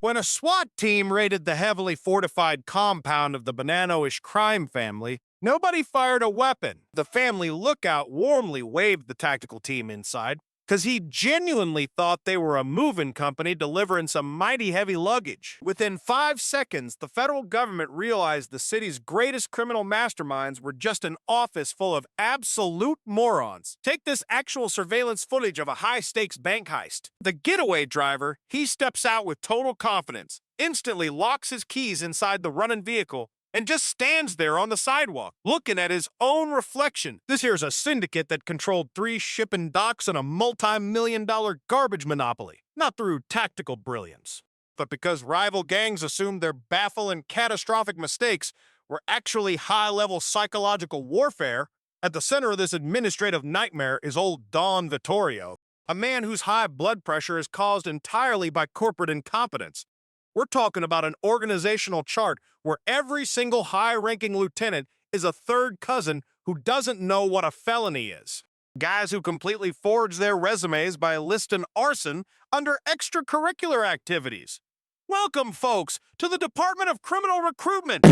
When a SWAT team raided the heavily fortified compound of the Banano-ish crime family, nobody fired a weapon. The family lookout warmly waved the tactical team inside because he genuinely thought they were a moving company delivering some mighty heavy luggage. Within 5 seconds, the federal government realized the city's greatest criminal masterminds were just an office full of absolute morons. Take this actual surveillance footage of a high-stakes bank heist. The getaway driver, he steps out with total confidence, instantly locks his keys inside the running vehicle, and just stands there on the sidewalk, looking at his own reflection. This here's a syndicate that controlled 3 shipping docks and a multi-million-dollar garbage monopoly. Not through tactical brilliance, but because rival gangs assumed their baffling, catastrophic mistakes were actually high-level psychological warfare. At the center of this administrative nightmare is old Don Vittorio, a man whose high blood pressure is caused entirely by corporate incompetence. We're talking about an organizational chart where every single high-ranking lieutenant is a third cousin who doesn't know what a felony is. Guys who completely forge their resumes by listing arson under extracurricular activities. Welcome, folks, to the Department of Criminal Recruitment.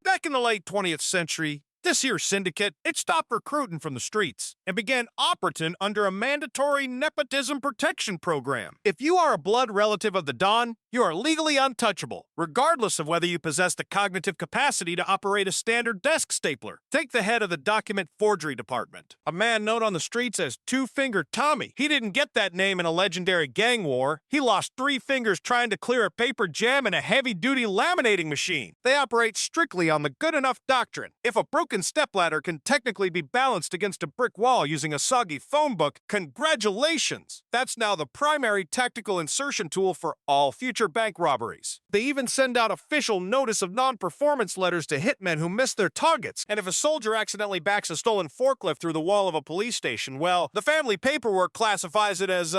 Back in the late 20th century, this here syndicate, it stopped recruiting from the streets and began operating under a mandatory nepotism protection program. If you are a blood relative of the Don, you are legally untouchable, regardless of whether you possess the cognitive capacity to operate a standard desk stapler. Take the head of the document forgery department, a man known on the streets as Two-Finger Tommy. He didn't get that name in a legendary gang war. He lost 3 fingers trying to clear a paper jam in a heavy-duty laminating machine. They operate strictly on the good enough doctrine. If a broken stepladder can technically be balanced against a brick wall using a soggy phone book, congratulations! That's now the primary tactical insertion tool for all future bank robberies. They even send out official notice of non-performance letters to hitmen who miss their targets. And if a soldier accidentally backs a stolen forklift through the wall of a police station, well, the family paperwork classifies it as,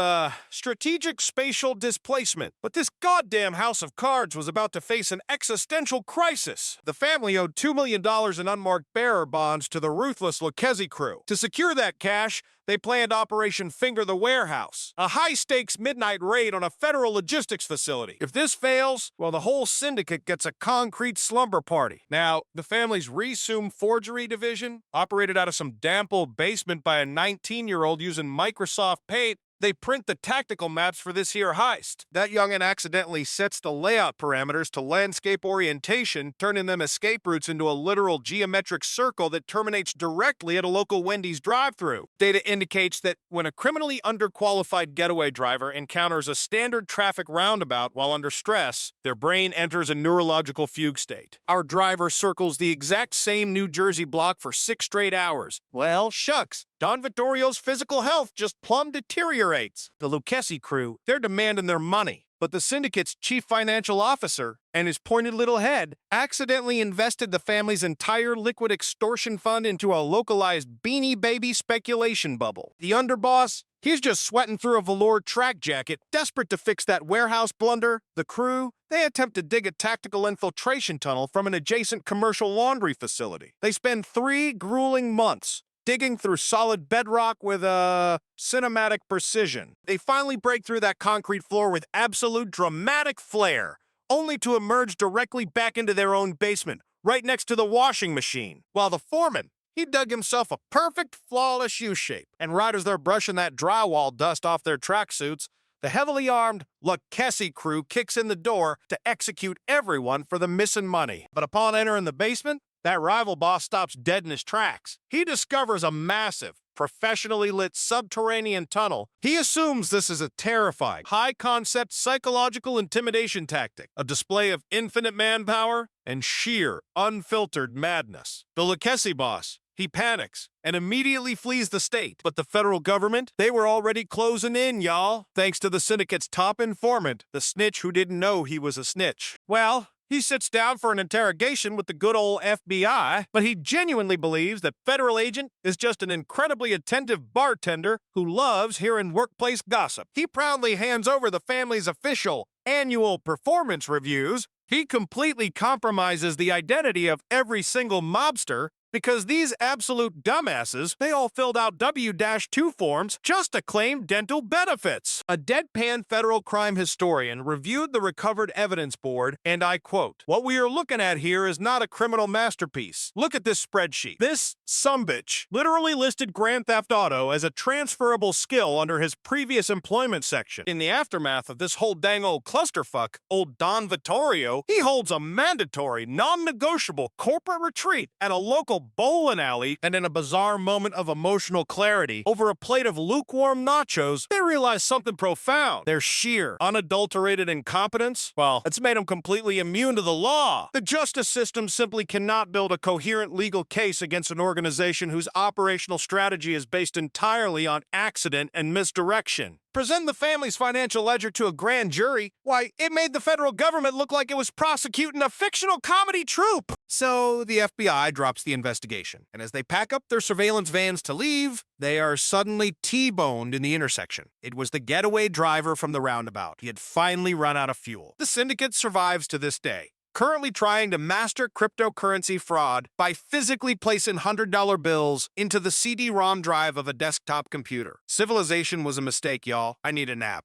strategic spatial displacement. But this goddamn house of cards was about to face an existential crisis. The family owed $2 million in unmarked bearer bonds to the ruthless Lucchese crew. To secure that cash, they planned Operation Finger the Warehouse, a high-stakes midnight raid on a federal logistics facility. If this fails, well, the whole syndicate gets a concrete slumber party. Now, the family's resumed forgery division, operated out of some damp old basement by a 19-year-old using Microsoft Paint, they print the tactical maps for this here heist. That youngin' accidentally sets the layout parameters to landscape orientation, turning them escape routes into a literal geometric circle that terminates directly at a local Wendy's drive-thru. Data indicates that when a criminally underqualified getaway driver encounters a standard traffic roundabout while under stress, their brain enters a neurological fugue state. Our driver circles the exact same New Jersey block for 6 straight hours. Well, shucks. Don Vittorio's physical health just plumb deteriorates. The Lucchese crew, they're demanding their money. But the syndicate's chief financial officer and his pointed little head accidentally invested the family's entire liquid extortion fund into a localized Beanie Baby speculation bubble. The underboss, he's just sweating through a velour track jacket, desperate to fix that warehouse blunder. The crew, they attempt to dig a tactical infiltration tunnel from an adjacent commercial laundry facility. They spend 3 grueling months digging through solid bedrock with cinematic precision. They finally break through that concrete floor with absolute dramatic flair, only to emerge directly back into their own basement, right next to the washing machine, while the foreman, he dug himself a perfect, flawless U-shape. And right as they're brushing that drywall dust off their tracksuits, the heavily armed Lucchese crew kicks in the door to execute everyone for the missing money. But upon entering the basement, that rival boss stops dead in his tracks. He discovers a massive, professionally lit subterranean tunnel. He assumes this is a terrifying, high-concept psychological intimidation tactic, a display of infinite manpower and sheer, unfiltered madness. The Lucchese boss, he panics and immediately flees the state. But the federal government, they were already closing in, y'all, thanks to the syndicate's top informant, the snitch who didn't know he was a snitch. Well, he sits down for an interrogation with the good old FBI, but he genuinely believes that federal agent is just an incredibly attentive bartender who loves hearing workplace gossip. He proudly hands over the family's official annual performance reviews. He completely compromises the identity of every single mobster because these absolute dumbasses, they all filled out W-2 forms just to claim dental benefits. A deadpan federal crime historian reviewed the recovered evidence board, and I quote, "What we are looking at here is not a criminal masterpiece. Look at this spreadsheet. This sumbitch literally listed Grand Theft Auto as a transferable skill under his previous employment section. In the aftermath of this whole dang old clusterfuck, old Don Vittorio, he holds a mandatory, non-negotiable corporate retreat at a local bowling alley, and in a bizarre moment of emotional clarity, over a plate of lukewarm nachos, they realize something profound. Their sheer, unadulterated incompetence, well, it's made them completely immune to the law. The justice system simply cannot build a coherent legal case against an organization whose operational strategy is based entirely on accident and misdirection. Present the family's financial ledger to a grand jury, why, it made the federal government look like it was prosecuting a fictional comedy troupe. So the FBI drops the investigation, and as they pack up their surveillance vans to leave, they are suddenly T-boned in the intersection. It was the getaway driver from the roundabout. He had finally run out of fuel. The syndicate survives to this day, currently trying to master cryptocurrency fraud by physically placing $100 bills into the CD-ROM drive of a desktop computer. Civilization was a mistake, y'all. I need a nap.